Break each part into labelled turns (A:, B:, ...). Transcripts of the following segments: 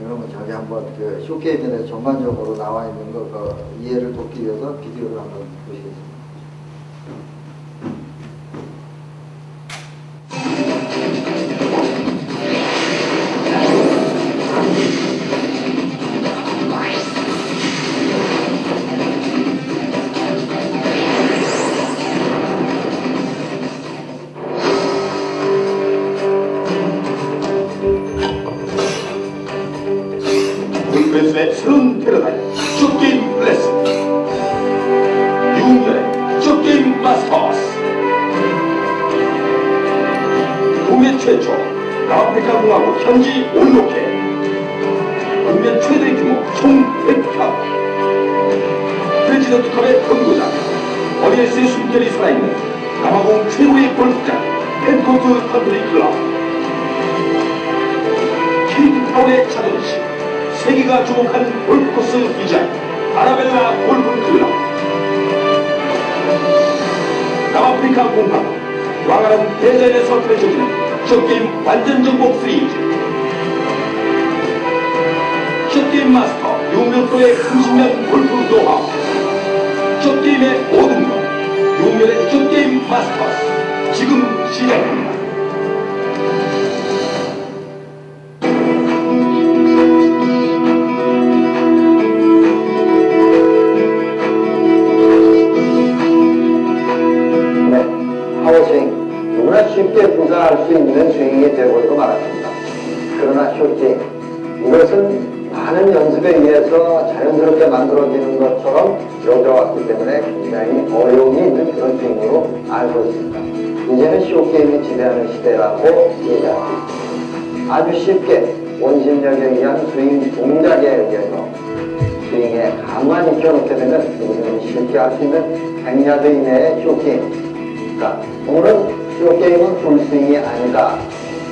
A: 여러분 저기 한번 그 쇼케이스에 전반적으로 나와 있는 거 그 이해를 돕기 위해서 비디오를 한번 보시겠습니다.
B: 의 새로운 패러다임 쇼게임 레슨 유흥열의 쇼게임 마스터스 국내 최초 남아프리카 공화국 현지 온로켓 국내 최대 규모 총 100편 프레지던트컵의 선도자 어리에스의 숨결이 살아있는 남아공 최고의 골프장 펜코트 컨트리 클럽 케이프타운의 자존심 세계가 주목하는 골프코스 디자인 아라벨라 골프 클럽 남아프리카 공화국 왕하는 대자연에서 펼쳐지는 쇼게임 완전 정복 시리즈 쇼게임 마스터 유흥열 프로의 30년 골프 노하우 쇼게임의 모든 것 유흥열의 쇼게임 마스터스 지금 시작합니다.
A: 누구나 쉽게 구사할 수 있는 스윙이 되어버리고 말았습니다. 그러나 쇼게임, 이것은 많은 연습에 의해서 자연스럽게 만들어지는 것처럼 여겨왔기 때문에 굉장히 어려움이 있는 그런 스윙으로 알고 있습니다. 이제는 쇼게임이 지배하는 시대라고 얘기할 수 있습니다. 아주 쉽게 원심력에 의한 스윙 동작에 의해서 스윙에 감만 익혀놓게 되면 우리는 쉽게 할 수 있는 100야드 이내의 쇼게임. 자, 오늘은 쇼게임은 풀스윙이 아니다.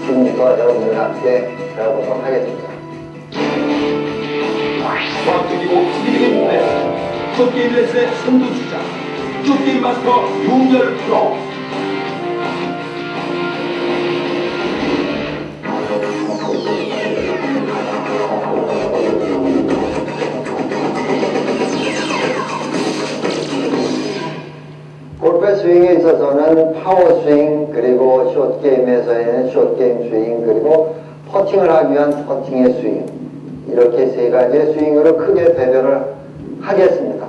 A: 지금부터 여러분들과 함께 배워보도록 하겠습니다.
B: 과학적이고 특이적인 레슨 쇼게임 레슨의 선두주자 쇼게임 마스터 유흥열 프로
A: 골프 스윙에 있어서는 파워 스윙, 그리고 숏게임에서의 숏게임 스윙, 그리고 퍼팅을 하기 위한 퍼팅의 스윙, 이렇게 세 가지의 스윙으로 크게 배분을 하겠습니다.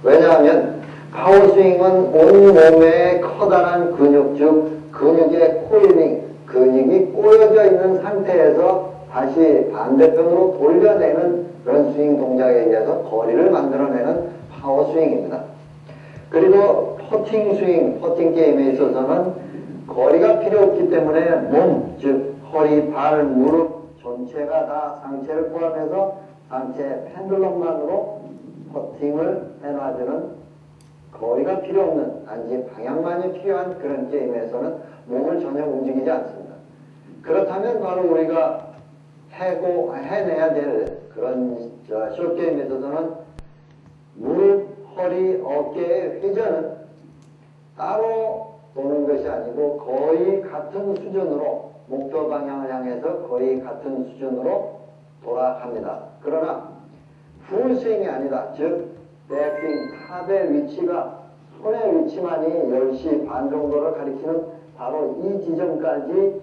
A: 왜냐하면 파워 스윙은 온몸에 커다란 근육, 즉 근육의 코일링, 근육이 꼬여져 있는 상태에서 다시 반대편으로 돌려내는 그런 스윙 동작에 의해서 거리를 만들어내는 파워 스윙입니다. 그리고 퍼팅 스윙, 퍼팅 게임에 있어서는 거리가 필요 없기 때문에 몸, 즉 허리, 발, 무릎 전체가 다 상체를 포함해서 상체 펜들럼만으로 퍼팅을 해놔주는 거리가 필요 없는 단지 방향만이 필요한 그런 게임에서는 몸을 전혀 움직이지 않습니다. 그렇다면 바로 우리가 해내야 될 그런 숏게임에 있어서는 무릎, 허리, 어깨의 회전은 따로 도는 것이 아니고 거의 같은 수준으로 목표 방향을 향해서 거의 같은 수준으로 돌아갑니다. 그러나 풀스윙이 아니다. 즉 백스윙, 탑의 위치가 손의 위치만이 10시 반 정도를 가리키는 바로 이 지점까지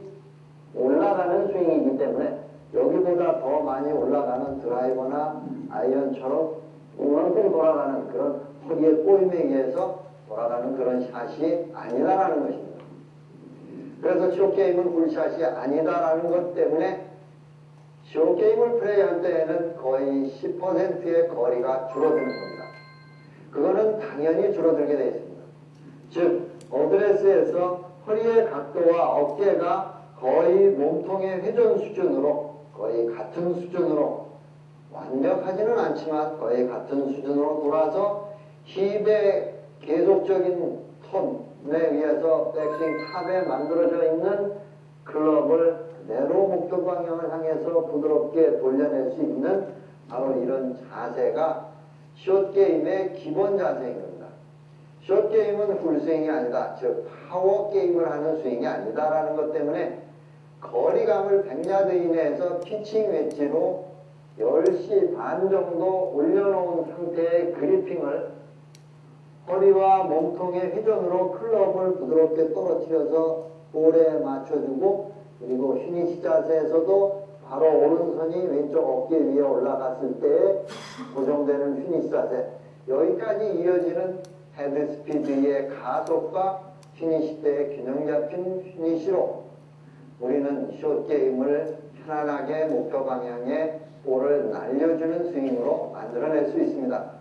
A: 올라가는 스윙이기 때문에 여기보다 더 많이 올라가는 드라이버나 아이언처럼 이만큼 돌아가는 그런 허리의 꼬임에 의해서 돌아가는 그런 샷이 아니다라는 것입니다. 그래서 쇼게임은 굴샷이 아니다라는 것 때문에 쇼게임을 플레이할 때에는 거의 10%의 거리가 줄어드는 겁니다. 그거는 당연히 줄어들게 되어 있습니다. 즉 어드레스에서 허리의 각도와 어깨가 거의 몸통의 회전 수준으로 거의 같은 수준으로 완벽하지는 않지만 거의 같은 수준으로 돌아서 힙의 계속적인 톤에 의해서 백스윙 탑에 만들어져 있는 클럽을 그대로 목표 방향을 향해서 부드럽게 돌려낼 수 있는 바로 이런 자세가 숏게임의 기본 자세인 겁니다. 숏게임은 풀스윙이 아니다. 즉 파워 게임을 하는 스윙이 아니다라는 것 때문에 거리감을 100야드 이내에서 피칭 웨지로 10시 반 정도 올려놓은 상태의 그리핑을 허리와 몸통의 회전으로 클럽을 부드럽게 떨어뜨려서 볼에 맞춰주고, 그리고 휘니시 자세에서도 바로 오른손이 왼쪽 어깨 위에 올라갔을 때 고정되는 휘니시 자세, 여기까지 이어지는 헤드 스피드의 가속과 휘니시 때의 균형 잡힌 휘니시로 우리는 숏게임을 편안하게 목표 방향에 볼을 날려주는 스윙으로 만들어낼 수 있습니다.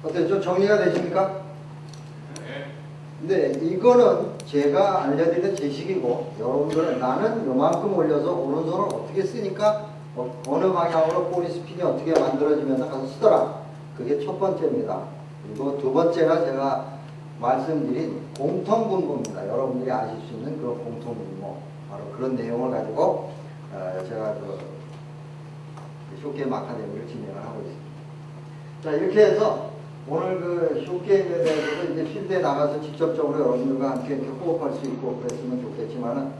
A: 어때요? 좀 정리가 되십니까? 네. 이거는 제가 알려드리는 지식이고, 여러분들은 나는 요만큼 올려서 오른손을 어떻게 쓰니까 어느 방향으로 볼이 스핀이 어떻게 만들어지면서 가서 쓰더라. 그게 첫 번째입니다. 그리고 두 번째가 제가 말씀드린 공통분모입니다. 여러분들이 아실 수 있는 그런 공통분모, 바로 그런 내용을 가지고 제가 숏게임 아카데미를 진행을 하고 있습니다. 자, 이렇게 해서 오늘 그 숏게임에 대해서도 이제 필드에 나가서 직접적으로 여러분들과 함께 이렇게 호흡할 수 있고 그랬으면 좋겠지만은,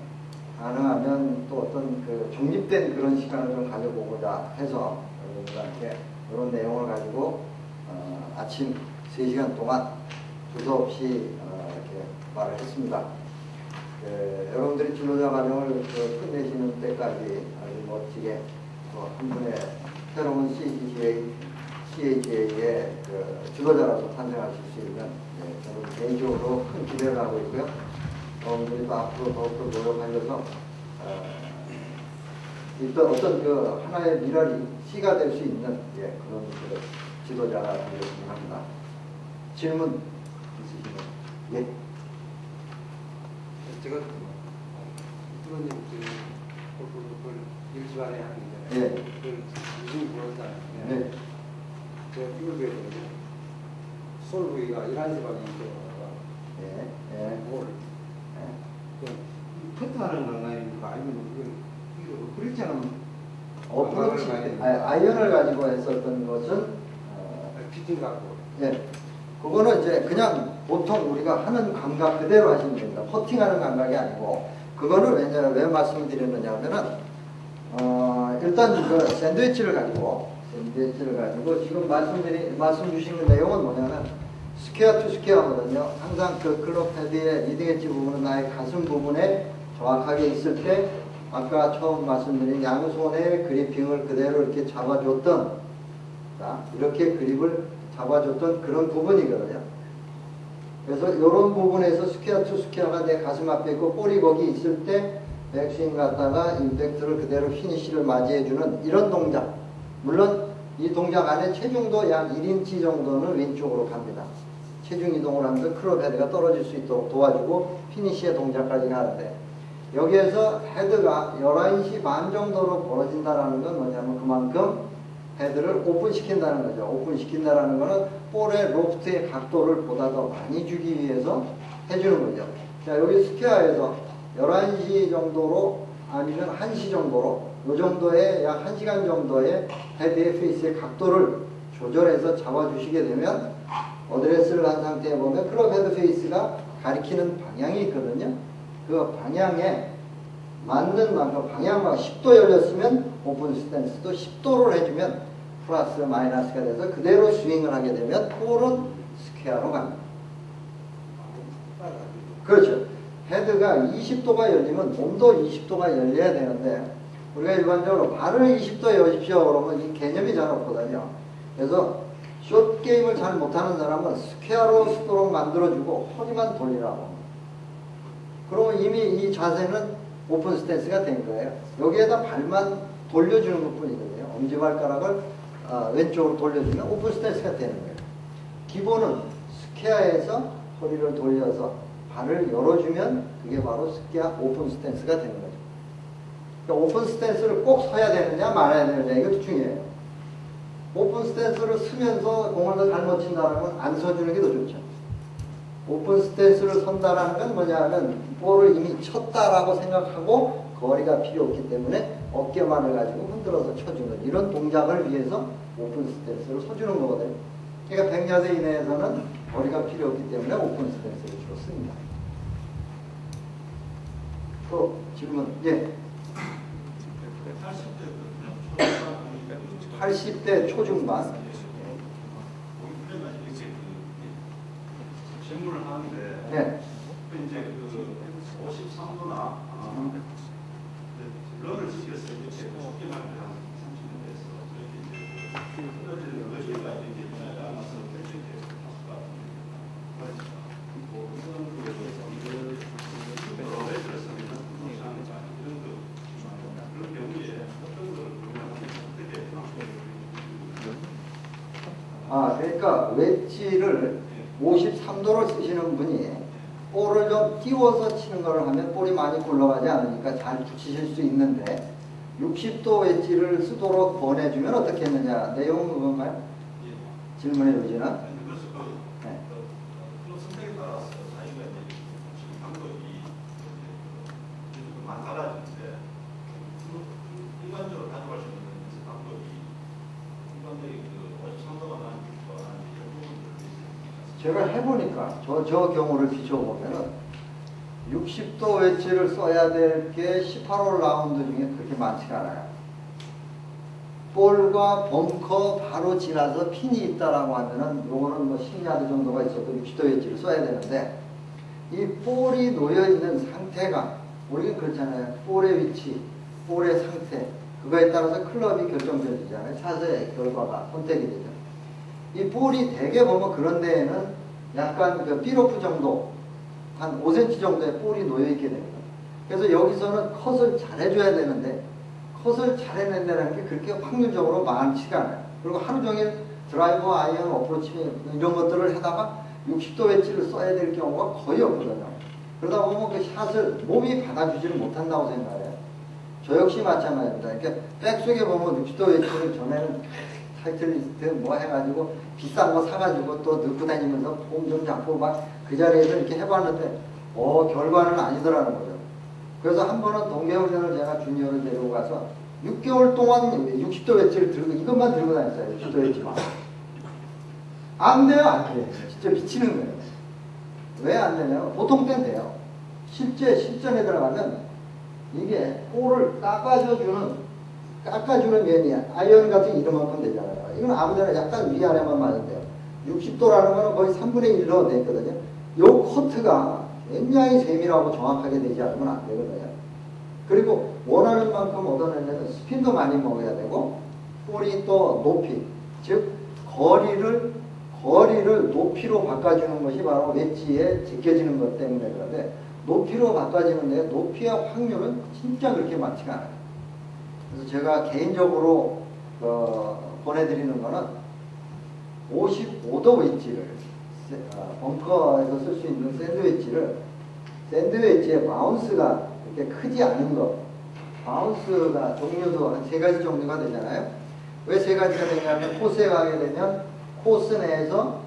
A: 가능하면 또 어떤 그 독립된 그런 시간을 좀 가져보고자 해서 여러분들과 함께 이런 내용을 가지고 아침 3시간 동안 두서없이 이렇게 말을 했습니다. 여러분들이 진로자 과정을 끝내시는 때까지 아주 멋지게 한 분의 새로운 CHA의 지도자로서 탄생하실 수 있는, 저는 개인적으로 큰 기대를 하고 있고요. 여러분들이 또 앞으로 더욱더 노력하셔서 어떤 그 하나의 미랄이 씨가 될 수 있는 그런 지도자가 되겠으면 합니다. 질문 있으시면? 예.
C: 제가 부모님 골프를 일주일에 하는 게
A: 예.
C: 그걸 무슨 부르잖아요.
A: 네.
C: 제가 비교해 보니까 솔부위가 11시 반에 있어가
A: 예.
C: 뭘 퍼트하는 건가요? 아니면 이거 그렇지 않으면
A: 어프로치, 아이언을 가지고 했었던 것은
C: 피팅 갖고
A: 예. 그거는 이제 그냥 보통 우리가 하는 감각 그대로 하시면 됩니다. 퍼팅하는 감각이 아니고, 그거는 왜 말씀을 드렸느냐 하면은 일단 그 샌드위치를 가지고 지금 말씀 주신 그 내용은 뭐냐면 스퀘어 투 스퀘어거든요. 항상 그 클럽 헤드의 리딩 엣지 부분은 나의 가슴 부분에 정확하게 있을 때, 아까 처음 말씀드린 양손의 그리핑을 그대로 이렇게 잡아줬던, 이렇게 그립을 잡아줬던 그런 부분이거든요. 그래서 이런 부분에서 스퀘어 투 스퀘어가 내 가슴 앞에 있고 볼이 거기 있을 때 백스윙 갔다가 임팩트를 그대로 피니시를 맞이해주는 이런 동작. 물론 이 동작 안에 체중도 약 1인치 정도는 왼쪽으로 갑니다. 체중 이동을 하면서 클럽 헤드가 떨어질 수 있도록 도와주고 피니시의 동작까지 가는데, 여기에서 헤드가 11시 반 정도로 벌어진다는 건 뭐냐면 그만큼 헤드를 오픈시킨다는 거죠. 오픈시킨다는 거는 볼의 로프트의 각도를 보다 더 많이 주기 위해서 해주는 거죠. 자, 여기 스퀘어에서 11시 정도로 아니면 1시 정도로, 이 정도의 약 1시간 정도의 헤드의 페이스의 각도를 조절해서 잡아주시게 되면, 어드레스를 한 상태에 보면 클럽 헤드 페이스가 가리키는 방향이 있거든요. 그 방향에 맞는 만큼, 방향만 10도 열렸으면 오픈 스탠스도 10도를 해주면 플러스 마이너스가 돼서 그대로 스윙을 하게 되면 볼은 스퀘어로 갑니다. 그렇죠. 헤드가 20도가 열리면 몸도 20도가 열려야 되는데, 우리가 일반적으로 발을 20도에 여십시오 그러면 이 개념이 잘 없거든요. 그래서 숏 게임을 잘 못하는 사람은 스퀘어로 쓰도록 만들어주고 허리만 돌리라고. 그러면 이미 이 자세는 오픈 스탠스가 된 거예요. 여기에다 발만 돌려주는 것 뿐이거든요. 엄지발가락을 왼쪽으로 돌려주면 오픈 스탠스가 되는 거예요. 기본은 스퀘어에서 허리를 돌려서 발을 열어주면 그게 바로 스퀘어 오픈 스탠스가 되는 거죠. 그러니까 오픈 스탠스를 꼭 서야 되느냐 말아야 되느냐 이것도 중요해요. 오픈 스탠스를 쓰면서 공을 더 잘 못 친다는 건 안 서주는 게 더 좋죠. 오픈 스탠스를 선다라는 건 뭐냐 하면 볼을 이미 쳤다라고 생각하고 거리가 필요 없기 때문에 어깨만을 가지고 흔들어서 쳐주는 이런 동작을 위해서 오픈 스탠스를 서주는 거거든요. 그러니까 100야드 이내에서는 거리가 필요 없기 때문에 오픈 스탠스를 주로 씁니다. 또 질문. 예. 80대 초중반.
D: 질문을 하는데,
A: 네.
D: 이제 그 53도나 런을 시켰어요. 이렇게 쉽게 말하면 한 30년 됐어. 이렇게 이제 떨어지는 거 저희가 이렇게 나가서 결정돼서 가수가 뭐 이런 거에서 왜 그랬으면 이런 거 그런 경우에 어떤 걸 어떻게
A: 그러니까 웨지를 53도를 쓰시는 분이 볼을 좀 띄워서 치는 걸 하면 볼이 많이 굴러가지 않으니까 잘 붙이실 수 있는데 60도 웨지를 쓰도록 권해주면 어떻게 했느냐. 내용은 그건가요? 질문해 주시나? 네.
D: 선택에 따라서 자기가 이제 방법이 많이 달라지는데 일반적으로 가져갈 수 있는 방법이 일반적인 그 53도가 나는
A: 제가 해보니까 저 경우를 비춰보면은 60도 웨지를 써야 될 게 18홀 라운드 중에 그렇게 많지가 않아요. 볼과 벙커 바로 지나서 핀이 있다라고 하면은 요거는 뭐 10야드 정도가 있어도 60도 웨지를 써야 되는데 이 볼이 놓여있는 상태가 우리는 그렇잖아요. 볼의 위치, 볼의 상태 그거에 따라서 클럽이 결정되잖아요. 샷의 결과가 선택이 되죠. 이 볼이 대개 보면 그런 데에는 약간 그 삐로프 정도 한 5cm 정도의 볼이 놓여있게 됩니다. 그래서 여기서는 컷을 잘 해줘야 되는데 컷을 잘 해낸다는 게 그렇게 확률적으로 많지가 않아요. 그리고 하루 종일 드라이버, 아이언, 어프로치 이런 것들을 하다가 60도 웨지를 써야 될 경우가 거의 없거든요. 그러다 보면 그 샷을 몸이 받아주지를 못한다고 생각해요. 저 역시 마찬가지입니다. 그러니까 백스윙에 보면 60도 웨지를 전에는 타이틀리스트 뭐 해가지고 비싼 거 사가지고 또 넣고 다니면서 폼 좀 잡고 막 그 자리에서 이렇게 해봤는데 결과는 아니더라는 거죠. 그래서 한 번은 동계훈련을 제가 주니어를 데리고 가서 6개월 동안 60도 웨지를 들고 이것만 들고 다녔어요. 60도 웨지만. 안 돼요, 안 돼요. 진짜 미치는 거예요. 왜 안 되냐면 보통 땐 돼요. 실전에 들어가면 이게 볼을 깎아주는 면이 아이언 같은 이만큼 되잖아요. 이건 아무데나 약간 위아래만 맞으면 돼요. 60도라는 거는 거의 3분의 1로 돼 있거든요. 요 커트가 굉장히 세밀하고 정확하게 되지 않으면 안 되거든요. 그리고 원하는 만큼 얻어내려면 스핀도 많이 먹어야 되고 볼이 또 높이, 즉 거리를 높이로 바꿔주는 것이 바로 웨지에 제껴지는 것 때문에 그런데 높이로 바꿔지는데 높이의 확률은 진짜 그렇게 많지가 않아요. 그래서 제가 개인적으로 보내드리는 거는 55도 웨지를 벙커에서 쓸 수 있는 샌드웨지의 바운스가 그렇게 크지 않은 거. 바운스가 종류도 한 3가지 종류가 되잖아요. 왜 3가지가 되냐면 코스에 가게 되면 코스 내에서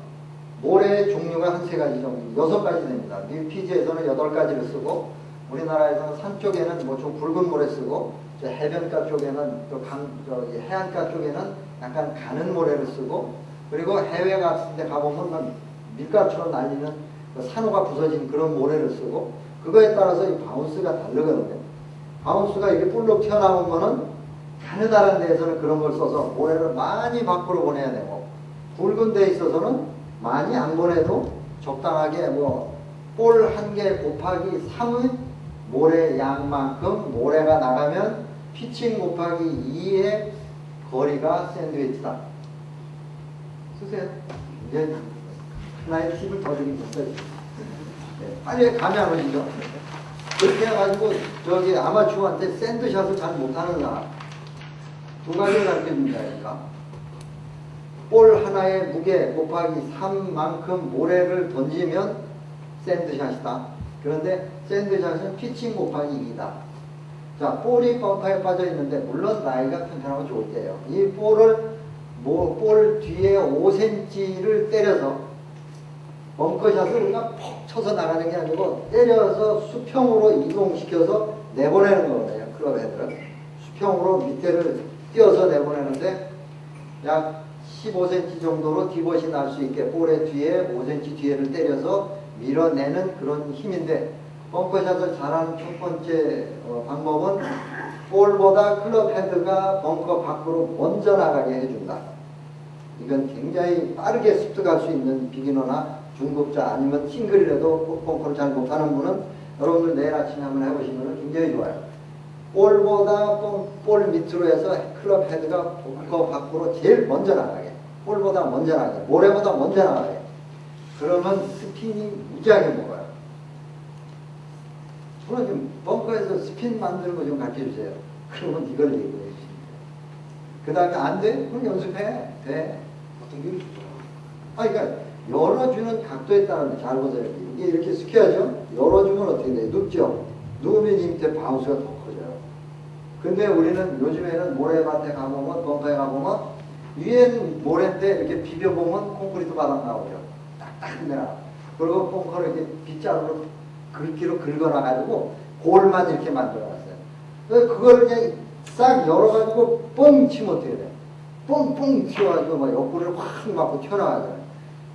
A: 모래의 종류가 한 3가지 정도, 6가지 됩니다. 밀피지에서는 8가지를 쓰고 우리나라에서는 산 쪽에는 뭐 좀 굵은 모래 쓰고 해변가 쪽에는 또 해안가 쪽에는 약간 가는 모래를 쓰고 그리고 해외 같은 데 가보면 밀가루처럼 날리는 산호가 부서진 그런 모래를 쓰고 그거에 따라서 이 바운스가 다르거든요. 바운스가 이렇게 볼록 튀어나오면은 가느다란 데에서는 그런 걸 써서 모래를 많이 밖으로 보내야 되고 굵은 데에 있어서는 많이 안 보내도 적당하게 볼 1개 곱하기 3의 모래 양만큼 모래가 나가면 피칭 곱하기 2의 거리가 샌드위치다. 쓰세요. 이제 하나의 팁을 더 드리고 있어요. 네, 빨리 감이 안 오시죠? 그렇게 해가지고 저기 아마추어한테 샌드샷을 잘 못하는 사람 두 가지를 가르쳐준다니까. 볼 하나의 무게 곱하기 3만큼 모래를 던지면 샌드샷이다. 그런데 샌드샷은 피칭 곱하기 2다. 자, 볼이 벙커에 빠져 있는데 물론 나이가 편편하고 좋을 때예요. 이 볼을 볼 뒤에 5cm를 때려서 벙커샷을 우리가 퍽 쳐서 나가는 게 아니고 때려서 수평으로 이동시켜서 내보내는 거거든요. 클럽 헤드를 수평으로 밑에를 띄어서 내보내는데 약 15cm 정도로 디봇이 날 수 있게 볼의 뒤에 5cm 뒤에를 때려서 밀어내는 그런 힘인데, 벙커샷을 잘하는 첫 번째 방법은 볼보다 클럽 헤드가 벙커 밖으로 먼저 나가게 해준다. 이건 굉장히 빠르게 습득할 수 있는 비기너나 중급자 아니면 싱글이라도 벙커를 잘 못하는 분은 여러분들 내일 아침에 한번 해보시면 굉장히 좋아요. 볼보다 볼 밑으로 해서 클럽 헤드가 벙커 밖으로 제일 먼저 나가게, 볼보다 먼저 나가게, 모래보다 먼저 나가게. 그러면 스핀이 무지하게 먹어요. 저는 좀 벙커에서 스핀 만드는 거 좀 가르쳐주세요. 그러면 이걸 얘기해 주시면 돼요. 그 다음에 안 돼? 그럼 연습해. 돼.
C: 어떤 게 좋죠?
A: 그러니까 열어주는 각도에 따라서 잘 보세요. 이게 이렇게 스켜야죠. 열어주면 어떻게 돼요? 눕죠. 누우면 이 밑에 바운스가 더 커져요. 근데 우리는 요즘에는 모래밭에 가보면, 벙커에 가보면 위엔 모래인데 이렇게 비벼보면 콘크리트 바닥 나오죠. 딱딱한데 나. 그리고 벙커를 이렇게 빗자루로 긁기로 긁어놔가지고 골만 이렇게 만들어놨어요. 그걸 그냥 싹 열어가지고 뻥 치면 어떻게 돼? 뻥뻥 튀어가지고 막 옆구리를 확 맞고 튀어나가잖아요.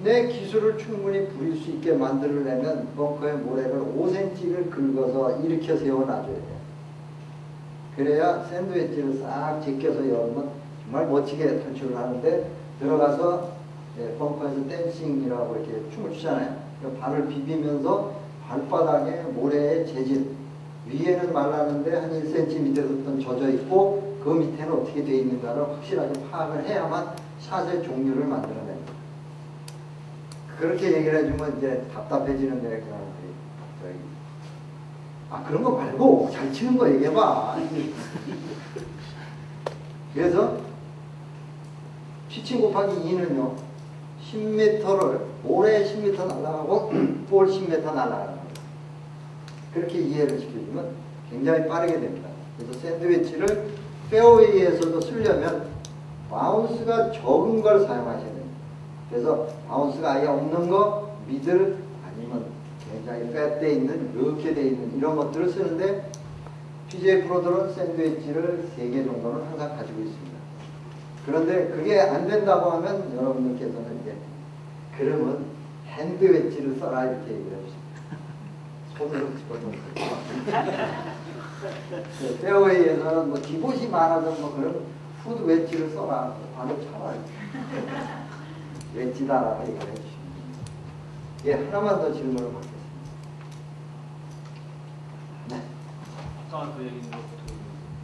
A: 내 기술을 충분히 부릴 수 있게 만들려면 벙커의 모래를 5cm를 긁어서 일으켜 세워놔줘야 돼요. 그래야 샌드위치를 싹 제껴서 열면 정말 멋지게 탈출을 하는데, 들어가서 벙커에서 댄싱이라고 이렇게 춤을 추잖아요. 발을 비비면서 발바닥에 모래의 재질, 위에는 말랐는데 한 1cm 밑에부터 젖어 있고 그 밑에는 어떻게 되어 있는가를 확실하게 파악을 해야만 샷의 종류를 만들어냅니다. 그렇게 얘기를 해주면 이제 답답해지는 거예요. 그런 거 말고 잘 치는 거 얘기해봐. 그래서 피칭 곱하기 2는요 10m를 모래 10m 날아가고 볼 10m 날아가는 거예요. 그렇게 이해를 시켜주면 굉장히 빠르게 됩니다. 그래서 샌드위치를 페어웨이에서도 쓰려면 바운스가 적은 걸 사용하셔야 됩니다. 그래서 바운스가 아예 없는 거, 미들 아니면 굉장히 팻되어 있는, 이렇게 되어 있는 이런 것들을 쓰는데, PGA 프로들은 샌드위치를 3개 정도는 항상 가지고 있습니다. 그런데 그게 안 된다고 하면 여러분들께서는 이제 그러면 핸드 웨지를 써라 이렇게 얘기를 해주십니다. 손으로 집어넣는 거. 페어웨이에서는 뭐 디봇이 많아서 뭐 그런 푸드 웨지를 써라. 바로 차라. 웨지다라고 얘기를 해주십니다. 예, 하나만 더 질문을 받겠습니다. 네.
D: 아까 그 얘기는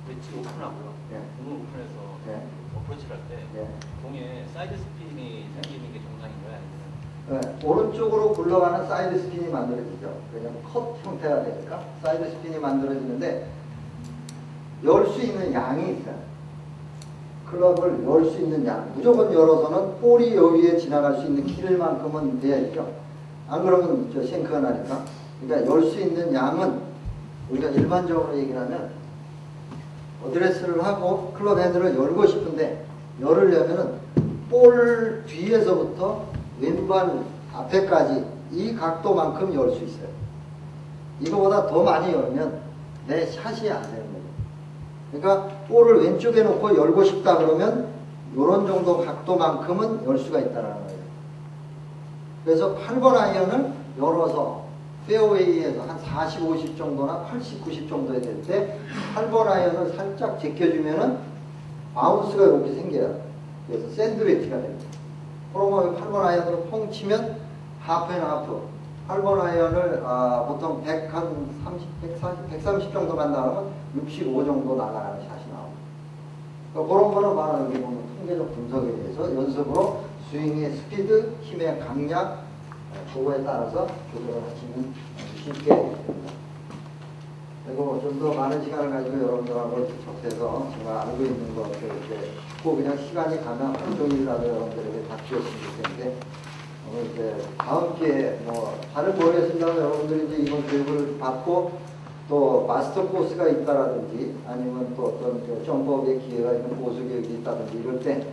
D: 웨지 오픈하고요.
A: 네.
D: 공을 오픈해서
A: 네.
D: 어프로치를 할 때
A: 네.
D: 공에 사이드 스핀이 생기는 게 정상인가요? 아니면
A: 네, 오른쪽으로 굴러가는 사이드 스핀이 만들어지죠. 왜냐면 컷 형태가 되니까 사이드 스핀이 만들어지는데 열 수 있는 양이 있어요. 클럽을 열 수 있는 양. 무조건 열어서는 볼이 여기에 지나갈 수 있는 길만큼은 돼야죠. 안 그러면 저 싱크가 나니까. 그러니까 열 수 있는 양은 우리가 일반적으로 얘기를 하면 어드레스를 하고 클럽 핸들을 열고 싶은데 열으려면은 볼 뒤에서부터 왼발 앞에까지 이 각도만큼 열 수 있어요. 이거보다 더 많이 열면 내 샷이 안 되는 거예요. 그러니까 볼을 왼쪽에 놓고 열고 싶다 그러면 이런 정도 각도만큼은 열 수가 있다는 거예요. 그래서 8번 아이언을 열어서 페어웨이에서 한 40, 50 정도나 80, 90 정도에 될 때 8번 아이언을 살짝 제껴주면은 바운스가 이렇게 생겨요. 그래서 샌드위치가 됩니다. 그러면 8번 아이언으로 펑 치면 하프 앤 하프. 8번 아이언을 보통 130 정도 간다 그러면 65 정도 나가는 샷이 그러니까 그런 거는 바로 여기 보면 통계적 분석에 대해서 연습으로 스윙의 스피드, 힘의 강약, 그거에 따라서 조절을 하시면 쉽게 됩니다. 그리고 좀 더 많은 시간을 가지고 여러분들하고 접해서 제가 알고 있는 것들 이제 꼭 그냥 시간이 가면 하루 종일이라도 여러분들에게 다 주었으면 좋겠는데 오늘 이제 다음 기회에 뭐 잘은 모르겠습니다만 여러분들이 이제 이번 교육을 받고 또 마스터 코스가 있다라든지 아니면 또 어떤 점법의 기회가 있는 보수 교육이 있다든지 이럴 때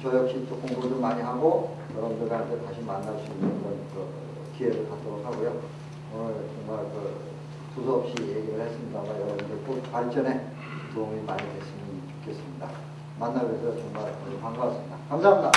A: 저 역시 또 공부를 좀 많이 하고 여러분들한테 다시 만날 수 있는 그런 기회를 갖도록 하고요. 오늘 정말 두서없이 얘기를 했습니다만 여러분들 꼭 발전에 도움이 많이 됐으면 좋겠습니다. 만나뵈서 정말 반가웠습니다. 감사합니다.